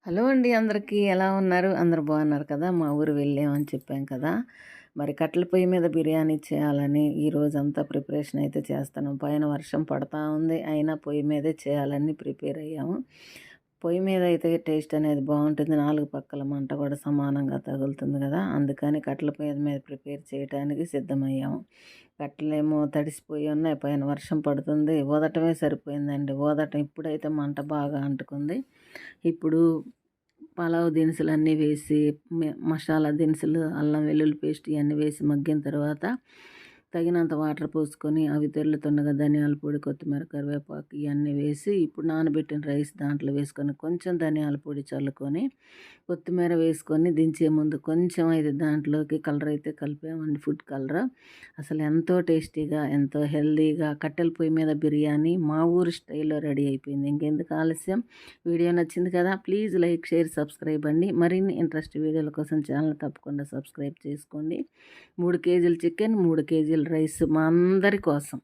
Hello అండి, అందరికీ ఎలా ఉన్నారు? అందరూ బాగున్నారు కదా? మా ఊరు వెళ్ళామని చెప్పాం కదా. మరి కట్టెల పొయ్యి మీద బిర్యానీ చేయాలని ఈ రోజంతా ప్రిపరేషన్ అయితే చేస్తాను. పైన వర్షం పడతా ఉంది, అయినా పొయ్యి మీదే చేయాలని ప్రిపేర్ అయ్యాము. పొయ్యి మీద అయితే టేస్ట్ అనేది బాగుంటుంది, నాలుగు పక్కల మంట కూడా సమానంగా తగులుతుంది కదా. అందుకని కట్టెల పొయ్యి మీద ప్రిపేర్ చేయడానికి సిద్ధమయ్యాము. కట్టెలేమో తడిసిపోయి ఉన్నాయి, పైన వర్షం పడుతుంది. ఊదటమే సరిపోయిందండి. ఊదటం ఇప్పుడైతే మంట బాగా అంటుకుంది. ఇప్పుడు పలావ్ దినుసులు అన్నీ వేసి మసాలా దినుసులు, అల్లం వెల్లుల్లి పేస్ట్ ఇవన్నీ వేసి మగ్గిన తర్వాత తగినంత వాటర్ పోసుకొని అవి తెల్లుతుండగా ధనియాల పొడి, కొత్తిమీర, కరివేపాకు ఇవన్నీ వేసి ఇప్పుడు నానబెట్టిన రైస్ దాంట్లో వేసుకొని కొంచెం ధనియాల పొడి చల్లుకొని కొత్తిమీర వేసుకొని దించే ముందు కొంచెం అయితే దాంట్లోకి కలర్ అయితే కలిపామండి, ఫుడ్ కలర్. అసలు ఎంతో టేస్టీగా, ఎంతో హెల్దీగా కట్టెల పొయ్యి మీద బిర్యానీ మా ఊరు స్టైల్లో రెడీ అయిపోయింది. ఇంకెందుకు ఆలస్యం? వీడియో నచ్చింది కదా, ప్లీజ్ లైక్, షేర్, సబ్స్క్రైబ్ అండి. మరిన్ని ఇంట్రెస్ట్ వీడియోల కోసం ఛానల్ తప్పకుండా సబ్స్క్రైబ్ చేసుకోండి. 3 కేజీల చికెన్, 3 కేజీల రైస్ మా అందరి కోసం.